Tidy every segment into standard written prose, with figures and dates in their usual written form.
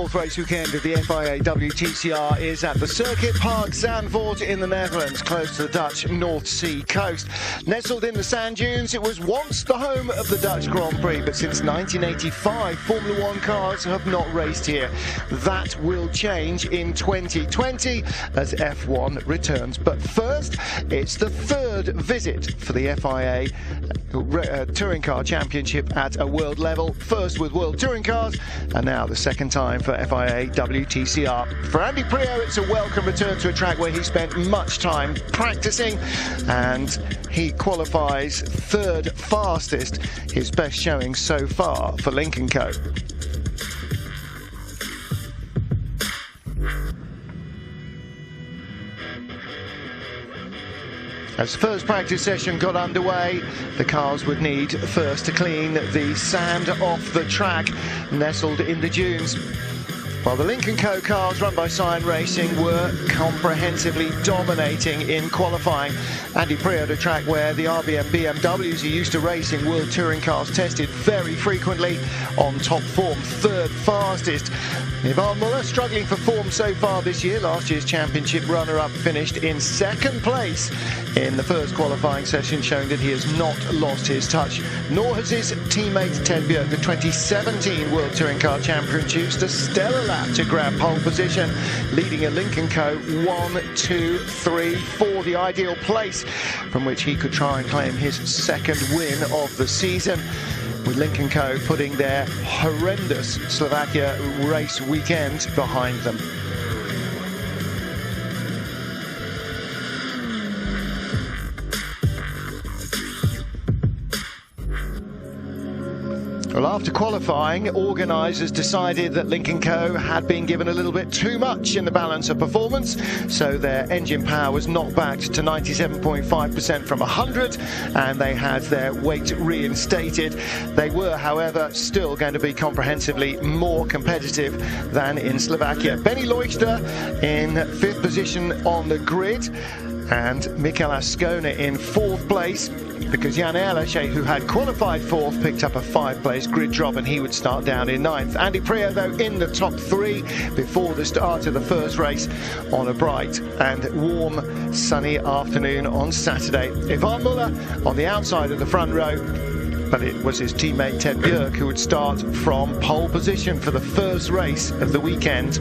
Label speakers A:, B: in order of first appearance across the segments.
A: fourth race weekend of the FIA WTCR is at the Circuit Park Zandvoort in the Netherlands, close to the Dutch North Sea coast. Nestled in the sand dunes, it was once the home of the Dutch Grand Prix, but since 1985, Formula One cars have not raced here. That will change in 2020 as F1 returns. But first, it's the third visit for the FIA Touring Car Championship at a world level. First with World Touring Cars, and now the second time for FIA WTCR. For Andy Priaulx, it's a welcome return to a track where he spent much time practicing, and he qualifies third fastest, his best showing so far for Lynk & Co. As the first practice session got underway, the cars would need first to clean the sand off the track nestled in the dunes. While the Lynk & Co cars run by Cyan Racing were comprehensively dominating in qualifying. Andy Priaulx, a track where the RBM BMWs are used to racing World Touring Cars, tested very frequently on top form, third fastest. Yvan Muller struggling for form so far this year. Last year's championship runner-up finished in second place in the first qualifying session, showing that he has not lost his touch. Nor has his teammate Ted Bjerg, the 2017 World Touring Car Champion, used a stellar lap to grab pole position, leading a Lynk & Co 1, 2, 3, 4, the ideal place from which he could try and claim his second win of the season, with Lynk & Co putting their horrendous Slovakia race weekend behind them. Well, after qualifying, organisers decided that Lynk & Co had been given a little bit too much in the balance of performance, so their engine power was knocked back to 97.5% from 100, and they had their weight reinstated. They were, however, still going to be comprehensively more competitive than in Slovakia. Benny Leuchter in 5th position on the grid, and Mikel Ascona in 4th place, because Jan Erlache, who had qualified 4th, picked up a 5th-place grid drop, and he would start down in 9th. Andy Priaulx, though, in the top 3 before the start of the first race on a bright and warm, sunny afternoon on Saturday. Yvan Muller on the outside of the front row, but it was his teammate Ted Bjerg who would start from pole position for the first race of the weekend.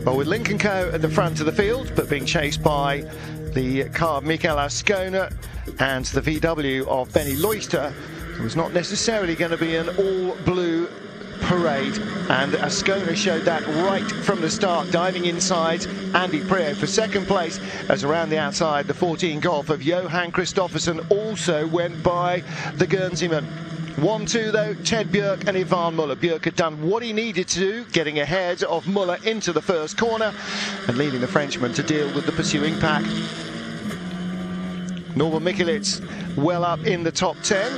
A: Well, with Lynk & Co at the front of the field, but being chased by the car of Mikel Ascona and the VW of Benny Leuchter, it was not necessarily going to be an all-blue parade, and Ascona showed that right from the start, diving inside Andy Priaulx for second place, as around the outside the 14 Golf of Johan Christoffersen also went by the Guernseyman. 1-2 though, Ted Bjerg and Yvan Muller. Bjerg had done what he needed to do, getting ahead of Muller into the first corner and leaving the Frenchman to deal with the pursuing pack. Norman Mikelitz well up in the top 10,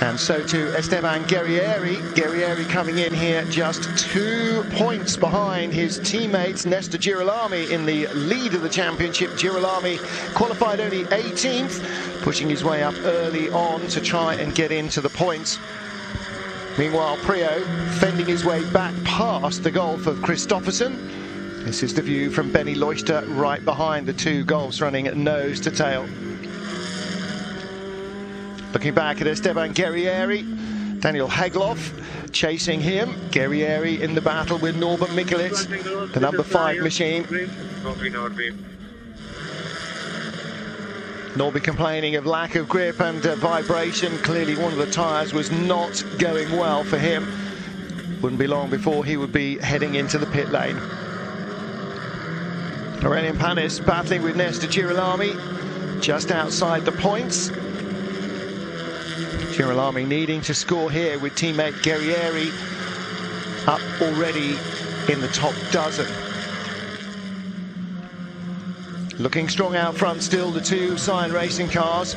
A: and so too Esteban Guerrieri. Guerrieri coming in here just 2 points behind his teammates Nestor Girolami in the lead of the championship. Girolami qualified only 18th, pushing his way up early on to try and get into the points. Meanwhile, Priaulx fending his way back past the Golf of Christoffersen. This is the view from Benny Leuchter right behind the 2 Golfs running nose to tail. Looking back at Esteban Guerrieri, Daniel Hegloff chasing him. Guerrieri in the battle with Norman Mikelitz, the number 5 machine. Norby complaining of lack of grip and vibration. Clearly one of the tyres was not going well for him. Wouldn't be long before he would be heading into the pit lane. Aurelien Panis battling with Nestor Girolami just outside the points. Girolami needing to score here with teammate Guerrieri up already in the top dozen. Looking strong out front still, the 2 Cyan Racing cars.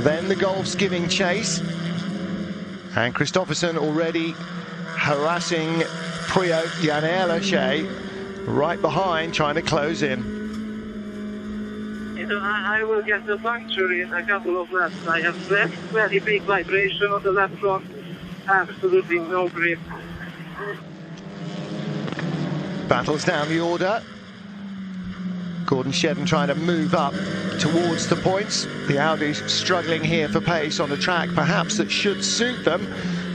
A: Then the Golfs giving chase. And Christoffersen already harassing Priaulx. Jan Erlache right behind, trying to close in.
B: I will get the puncture in a couple of laps. I have very big vibration on the left front. Absolutely no grip.
A: Battles down the order. Gordon Shedden trying to move up towards the points. The Audis struggling here for pace on a track perhaps that should suit them,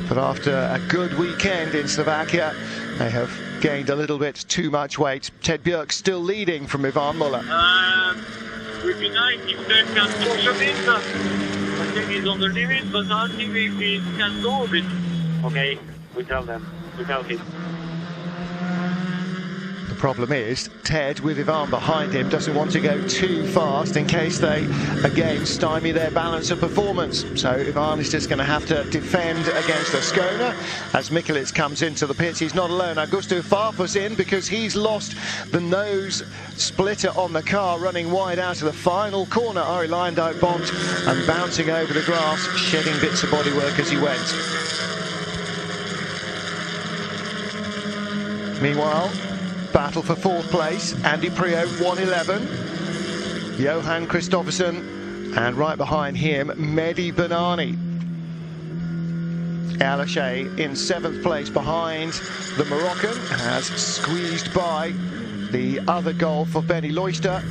A: but after a good weekend in Slovakia, they have gained a little bit too much weight. Ted Björk still leading from Ivan Muller.
B: Would be nice if Ted can push a bit. I think he's on the limit, but I think if he can go a bit. Okay, we tell them. We tell him.
A: The problem is, Ted, with Ivan behind him, doesn't want to go too fast in case they, again, stymie their balance of performance. So Ivan is just going to have to defend against Ascona. As Mikulits comes into the pits, he's not alone. Augusto Farfus in because he's lost the nose splitter on the car, running wide out of the final corner. Ari Lindau bombed and bouncing over the grass, shedding bits of bodywork as he went. Meanwhile, battle for fourth place. Andy Prio 1:11, Johan Kristoffersson, and right behind him Mehdi Benani. Alache in seventh place behind the Moroccan, has squeezed by the other Gulf of Benny Loister,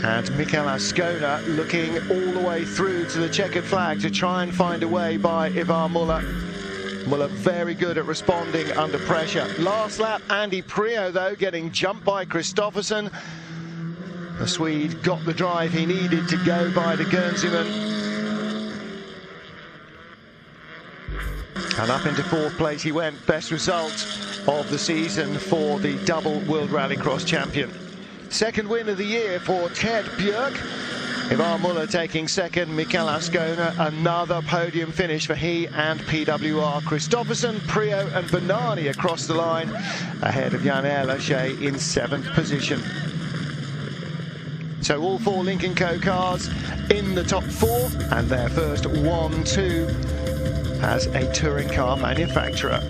A: and Mikel Ascona looking all the way through to the checkered flag to try and find a way by Ivan Muller. Muller very good at responding under pressure. Last lap, Andy Prio, though, getting jumped by Kristoffersson. The Swede got the drive he needed to go by the Guernseyman. And up into fourth place he went. Best result of the season for the double World Rallycross champion. Second win of the year for Ted Björk. Ivan Muller taking second, Mikel Ascona, another podium finish for he and PWR. Kristoffersson, Prio and Benani across the line, ahead of Jan Alache in seventh position. So all four Lynk & Co cars in the top four, and their first 1-2 as a touring car manufacturer.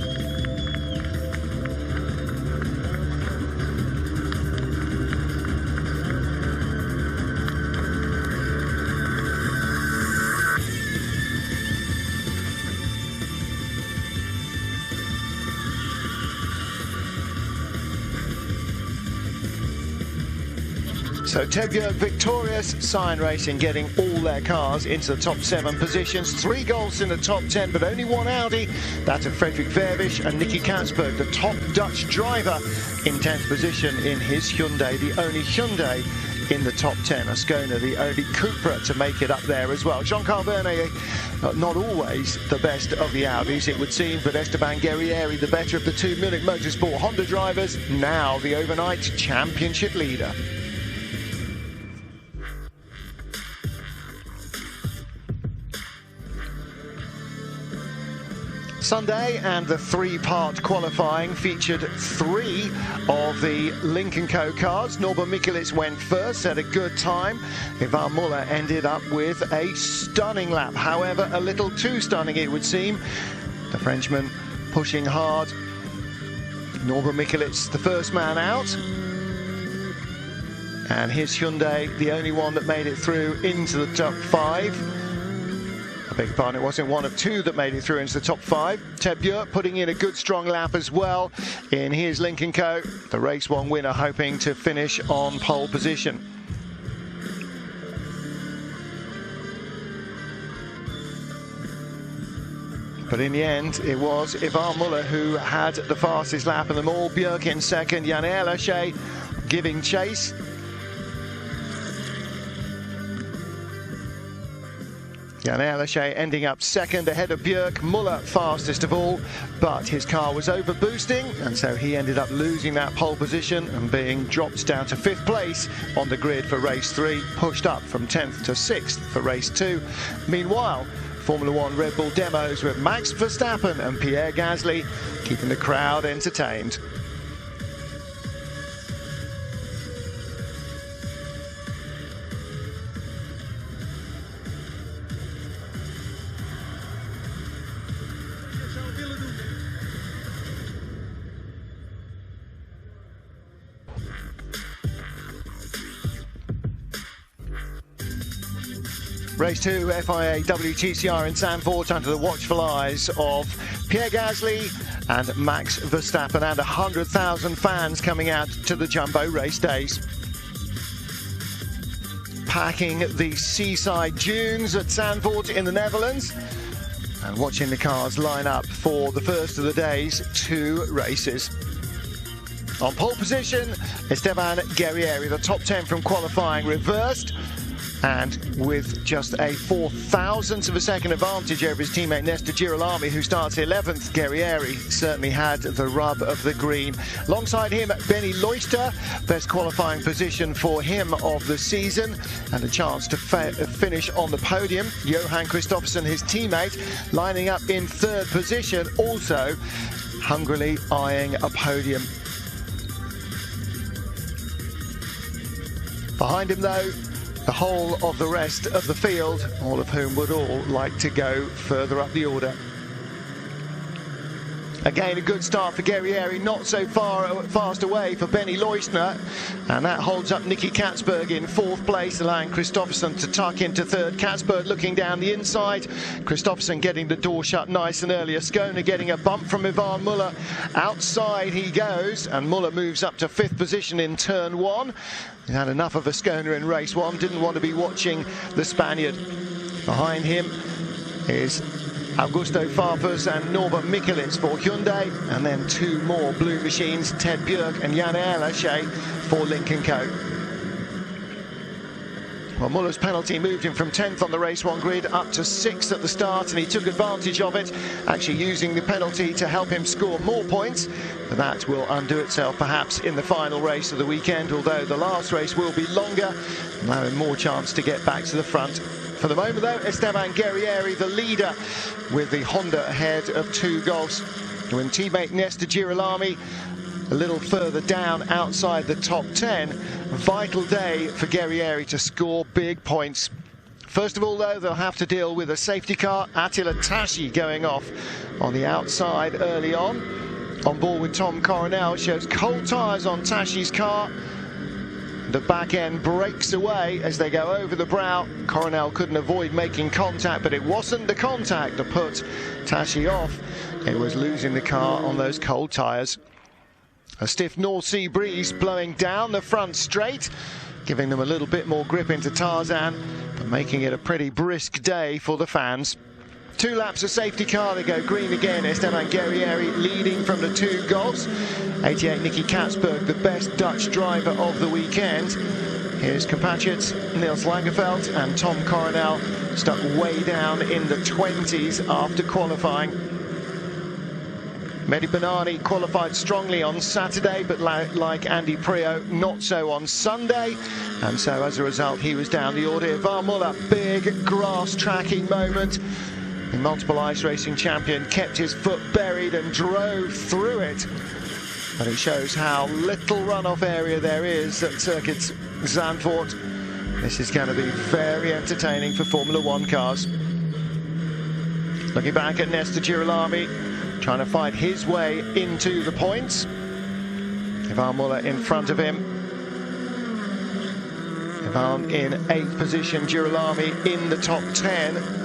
A: So Ted Björk victorious, Cyan Racing getting all their cars into the top 7 positions. 3 goals in the top 10, but only 1 Audi. That of Frederik Verbisch and Nicky Katsberg, the top Dutch driver, in 10th position in his Hyundai, the only Hyundai in the top 10. Ascona, the only Cupra to make it up there as well. Jean-Carl Vernet, not always the best of the Audis, it would seem, but Esteban Guerrieri, the better of the 2 Munich Motorsport Honda drivers, now the overnight championship leader. Sunday, and the 3-part qualifying featured 3 of the Lynk & Co cars. Norbert Mikulits went first, had a good time. Ivan Muller ended up with a stunning lap, however a little too stunning it would seem. The Frenchman pushing hard. Norbert Mikulits the first man out, and his Hyundai the only one that made it through into the top 5. I beg your pardon, it wasn't one of 2 that made it through into the top 5. Ted Björk putting in a good strong lap as well in his Lynk & Co. The race 1 winner hoping to finish on pole position. But in the end, it was Ivan Muller who had the fastest lap of them all. Björk in second, Jan Alache giving chase. Jan Alache ending up second ahead of Björk. Muller fastest of all, but his car was over boosting, and so he ended up losing that pole position and being dropped down to 5th place on the grid for race 3, pushed up from 10th to 6th for race 2. Meanwhile, Formula 1 Red Bull demos with Max Verstappen and Pierre Gasly keeping the crowd entertained. Race 2, FIA WTCR in Zandvoort under the watchful eyes of Pierre Gasly and Max Verstappen, and 100,000 fans coming out to the Jumbo race days. Packing the seaside dunes at Zandvoort in the Netherlands and watching the cars line up for the first of the day's 2 races. On pole position, Esteban Guerrieri, the top 10 from qualifying, reversed, and with just a 0.004 of a second advantage over his teammate Nesta Girolami, who starts 11th. Guerrieri certainly had the rub of the green. Alongside him, Benny Loister, best qualifying position for him of the season, and a chance to finish on the podium. Johan Kristoffersen, his teammate, lining up in 3rd position, also hungrily eyeing a podium. Behind him, though, the whole of the rest of the field, all of whom would all like to go further up the order. Again, a good start for Guerrieri, not so fast away for Benny Loisner, and that holds up Nicky Katsberg in 4th place, allowing Kristoffersen to tuck into 3rd. Katsberg looking down the inside, Kristoffersen getting the door shut nice and early. Ascona getting a bump from Ivan Muller. Outside he goes, and Muller moves up to 5th position in turn 1. He had enough of Ascona in race 1, didn't want to be watching the Spaniard. Behind him is Augusto Farfus and Norbert Mikulits for Hyundai, and then 2 more blue machines, Ted Björk and Jan Erlache for Lynk & Co. Well, Muller's penalty moved him from 10th on the race 1 grid up to 6th at the start, and he took advantage of it, actually using the penalty to help him score more points. But that will undo itself perhaps in the final race of the weekend, although the last race will be longer, allowing more chance to get back to the front. For the moment, though, Esteban Guerrieri, the leader, with the Honda ahead of 2 Golfs. When teammate Nesta Girolami a little further down outside the top 10. Vital day for Guerrieri to score big points. First of all, though, they'll have to deal with a safety car. Attila Tashi going off on the outside early on. On board with Tom Coronel, shows cold tyres on Tashi's car. The back end breaks away as they go over the brow. Coronel couldn't avoid making contact, but it wasn't the contact that put Tashi off. It was losing the car on those cold tyres. A stiff North Sea breeze blowing down the front straight, giving them a little bit more grip into Tarzan, but making it a pretty brisk day for the fans. 2 laps of safety car, they go green again. Esteban Guerrieri leading from the 2 Golfs. 88 Nicky Katsberg, the best Dutch driver of the weekend. His compatriots Niels Langeveld and Tom Coronel stuck way down in the 20s after qualifying. Mehdi Banani qualified strongly on Saturday, but like Andy Prio, not so on Sunday. And so as a result, he was down the order. Ivan Muller, big grass tracking moment. The multiple ice racing champion kept his foot buried and drove through it. But it shows how little runoff area there is at Circuits Zandvoort. This is going to be very entertaining for Formula 1 cars. Looking back at Nesta Girolami, trying to fight his way into the points. Ivan Muller in front of him. Ivan in 8th position, Girolami in the top 10.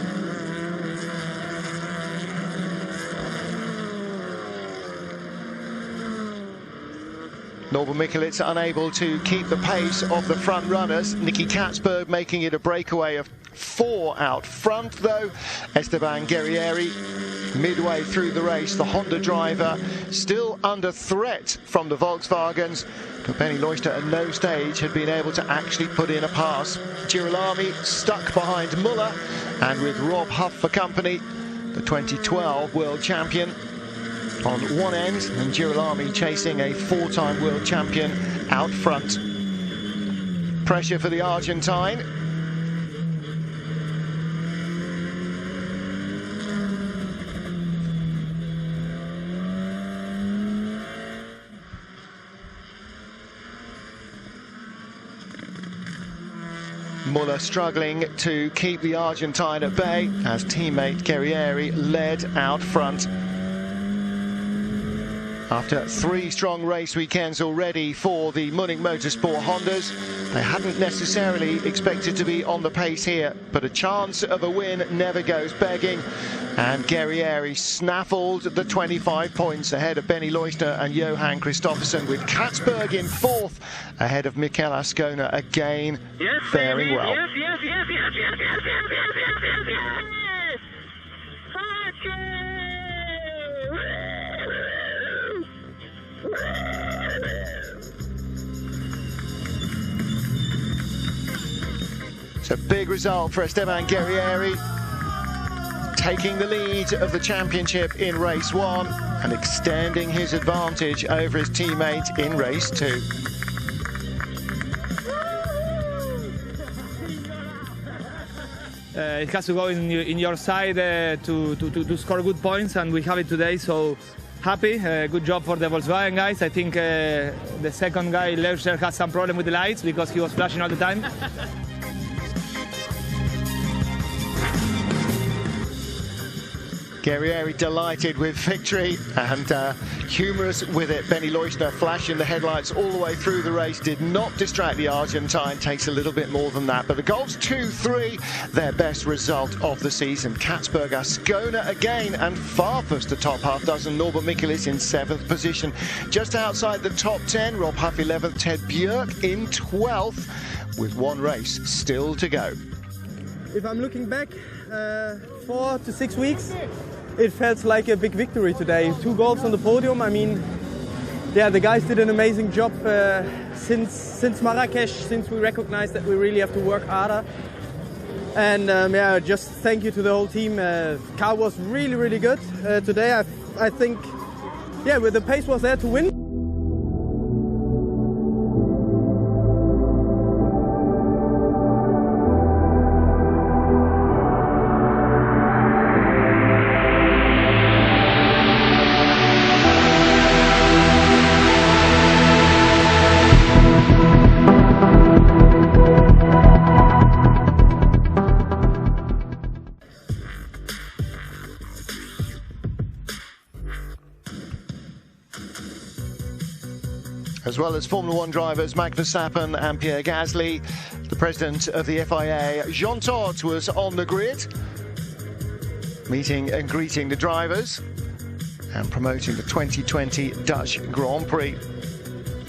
A: Norbert Mikulits unable to keep the pace of the front runners. Nicky Katsberg making it a breakaway of 4 out front, though. Esteban Guerrieri midway through the race, the Honda driver still under threat from the Volkswagens, but Benny Loister at no stage had been able to actually put in a pass. Girolami stuck behind Muller, and with Rob Huff for company, the 2012 world champion on one end, and Girolami chasing a 4-time world champion out front. Pressure for the Argentine. Muller struggling to keep the Argentine at bay as teammate Guerrieri led out front. After 3 strong race weekends already for the Munich Motorsport Hondas, they hadn't necessarily expected to be on the pace here, but a chance of a win never goes begging. And Guerrieri snaffled the 25 points ahead of Benny Leusner and Johan Kristoffersen, with Katzberg in 4th ahead of Mikel Ascona again faring well. It's a big result for Esteban Guerrieri, taking the lead of the championship in race 1 and extending his advantage over his teammate in race 2.
C: It has to go in your side to score good points, and we have it today, so happy. Good job for the Volkswagen guys. I think the second guy, Leusner, has some problem with the lights because he was flashing all the time.
A: Guerrieri delighted with victory and humorous with it. Benny Leusner flashing the headlights all the way through the race did not distract the Argentine. Takes a little bit more than that, but the Golf's 2-3, their best result of the season. Katzberg, Ascona again, and farthest the top half dozen. Norbert Michelis in 7th position. Just outside the top 10, Rob Huff 11th, Ted Björk in 12th, with 1 race still to go.
D: If I'm looking back 4 to 6 weeks, it felt like a big victory today. 2 goals on the podium. I mean, yeah, the guys did an amazing job since Marrakesh, since we recognized that we really have to work harder. And yeah, just thank you to the whole team. Car was really, really good today. I think, yeah, the pace was there to win.
A: As well as Formula 1 drivers Max Verstappen and Pierre Gasly, the president of the FIA, Jean Todt, was on the grid, meeting and greeting the drivers and promoting the 2020 Dutch Grand Prix.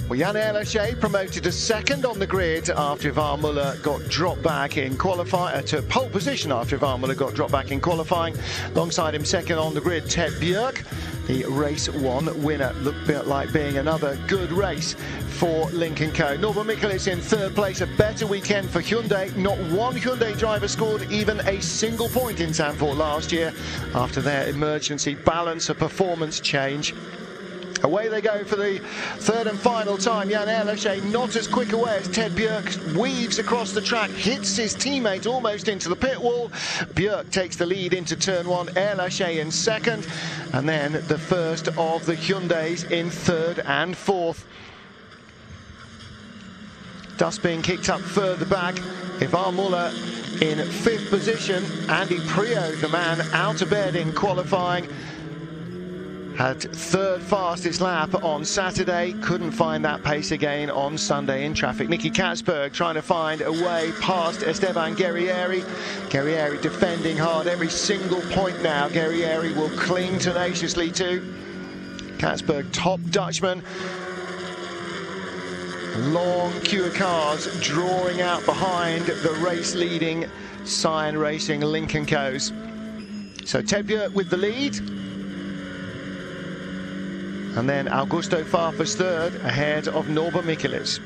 A: Well, Jan Erlaché promoted to 2nd on the grid after Ivan Muller got dropped back in qualifying, to pole position after Ivan Muller got dropped back in qualifying. Alongside him, 2nd on the grid, Ted Björk, the race 1 winner. Looked a bit like being another good race for Lynk & Co. Norbert Michelis in 3rd place, a better weekend for Hyundai. Not one Hyundai driver scored even a single point in Zandvoort last year after their emergency balance of performance change. Away they go for the 3rd and final time. Jan Erlaché not as quick away as Ted Björk, weaves across the track, hits his teammate almost into the pit wall. Björk takes the lead into turn 1, Erlaché in 2nd, and then the first of the Hyundais in 3rd and 4th. Dust being kicked up further back. Ivan Muller in 5th position. Andy Priaulx, the man out of bed in qualifying, had 3rd fastest lap on Saturday, couldn't find that pace again on Sunday in traffic. Nicky Katzberg trying to find a way past Esteban Guerrieri. Guerrieri defending hard every single point now. Guerrieri will cling tenaciously to. Katzberg, top Dutchman. Long queue of cars drawing out behind the race-leading Cyan Racing Lynk & Co.'s. So Ted Björk with the lead. And then Augusto Farfus 3rd, ahead of Norbert Michelis.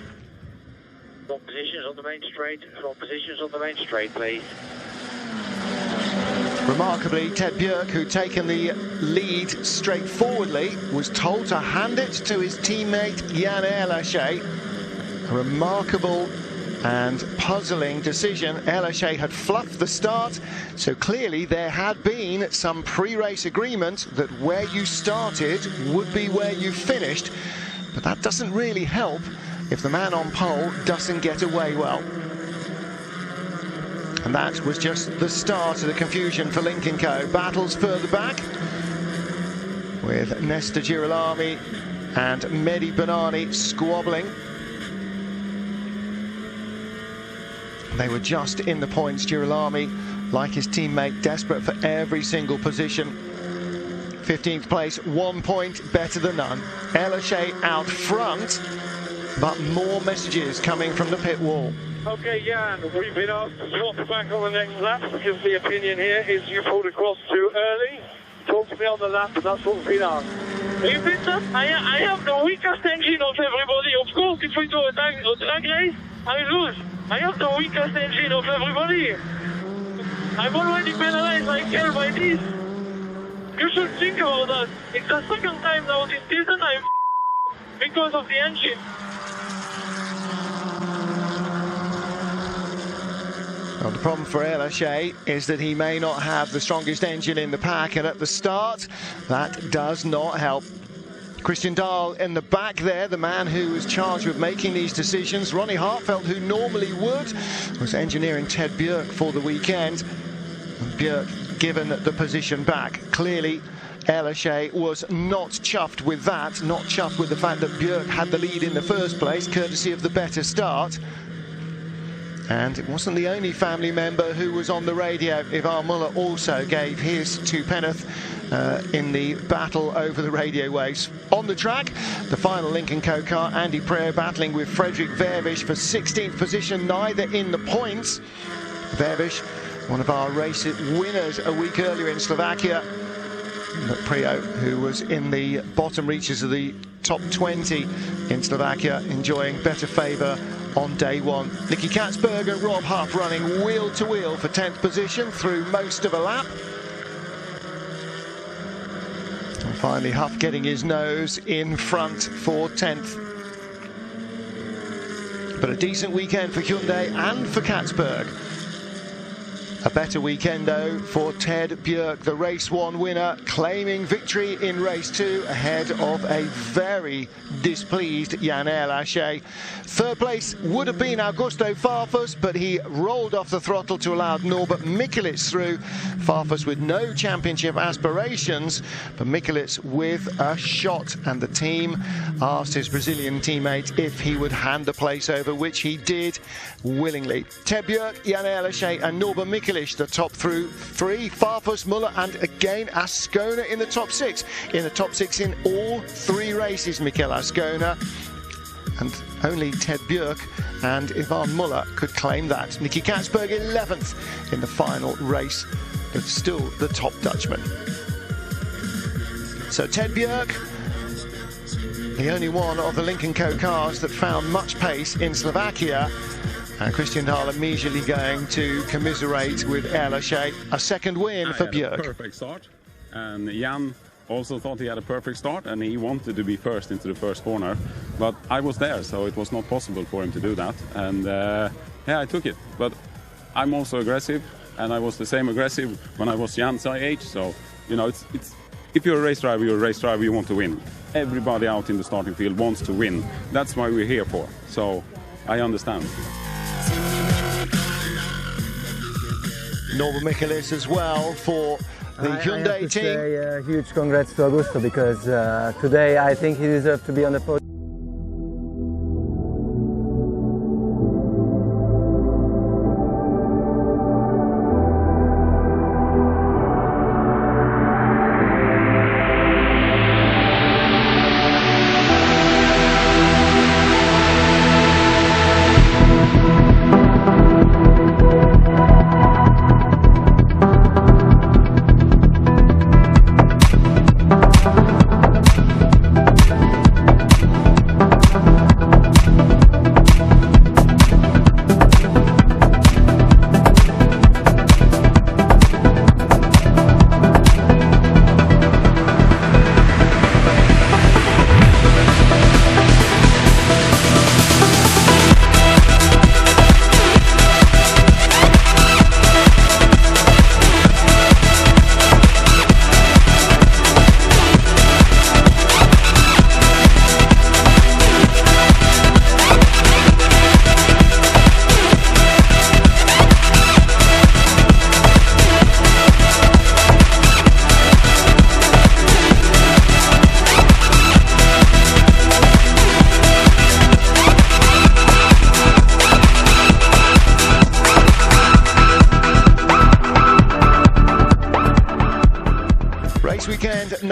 B: From positions on the main straight, from positions on the main straight, please.
A: Remarkably, Ted Björk, who'd taken the lead straightforwardly, was told to hand it to his teammate Jan Erlaché. A remarkable and puzzling decision. Erlaché had fluffed the start, so clearly there had been some pre-race agreement that where you started would be where you finished, but that doesn't really help if the man on pole doesn't get away well. And that was just the start of the confusion for Lynk & Co. Battles further back. with Nesta Girolami and Mehdi Banani squabbling. They were just in the points. Girolami, like his teammate, desperate for every single position. 15th place, 1 point better than none. El Aché out front, but more messages coming from the pit wall.
B: Okay, Jan, we've been asked to swap back on the next lap because the opinion here is you pulled across too early. Talk to me on the lap, and that's what we've been asked. I have the weakest engine of everybody. Of course, if we do a drag race, I lose. I have the weakest engine of everybody. I'm already penalized like hell by this. You should think about that. It's the second time now this season I'm because of the engine.
A: Well, the problem for El Aché is that he may not have the strongest engine in the pack, and at the start, that does not help. Christian Dahl in the back there, the man who was charged with making these decisions. Ronnie Hartfeld, who normally would, was engineering Ted Björk for the weekend. Björk given the position back. Clearly, El Aché was not chuffed with that, not chuffed with the fact that Björk had the lead in the first place, courtesy of the better start. And it wasn't the only family member who was on the radio. Ivan Muller also gave his two penneth in the battle over the radio waves. On the track, the final Lincoln Co car, Andy Pryor battling with Fredrik Vervish for 16th position, neither in the points. Vervish, one of our race winners a week earlier in Slovakia. But Pryor, who was in the bottom reaches of the top 20 in Slovakia, enjoying better favour on day one. Nicky Katzberg and Rob Huff running wheel to wheel for 10th position through most of a lap. And finally Huff getting his nose in front for 10th. But a decent weekend for Hyundai and for Katzberg. A better weekend, though, for Ted Björk, the Race 1 winner, claiming victory in Race 2 ahead of a very displeased Jan El Aché. Third place would have been Augusto Farfus, but he rolled off the throttle to allow Norbert Mikelic through. Farfus with no championship aspirations, but Mikelic with a shot, and the team asked his Brazilian teammate if he would hand the place over, which he did willingly. Ted Björk, Jan El Aché and Norbert Mikelic the top through three. Farfus, Muller and again Ascona in the top six. In the top six in all three races, Mikel Ascona. And only Ted Björk and Ivan Muller could claim that. Nicky Katzberg 11th in the final race, but still the top Dutchman. So Ted Björk, the only one of the Lincoln Co cars that found much pace in Slovakia. And Christian Dahl immediately going to commiserate with El Aché. A second win for Björk.
E: Perfect start, and Jan also thought he had a perfect start, and he wanted to be first into the first corner, but I was there, so it was not possible for him to do that. And yeah, I took it. But I'm also aggressive, and I was the same aggressive when I was Jan's age. So you know, it's if you're a race driver, you're a race driver. You want to win. Everybody out in the starting field wants to win. That's why we're here for. So I understand.
A: Norbert Mikelic as well for the Hyundai team.
F: Say, huge congrats to Augusto, because today I think he deserved to be on the podium.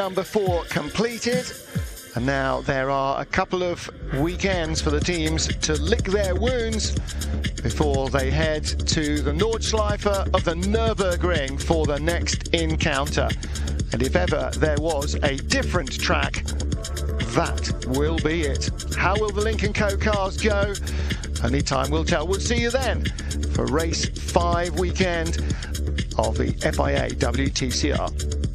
A: number 4 completed. And now there are a couple of weekends for the teams to lick their wounds before they head to the Nordschleife of the Nürburgring for the next encounter. And if ever there was a different track, that will be it. How will the Lynk & Co cars go? Only time will tell. We'll see you then for race 5 weekend of the FIA WTCR.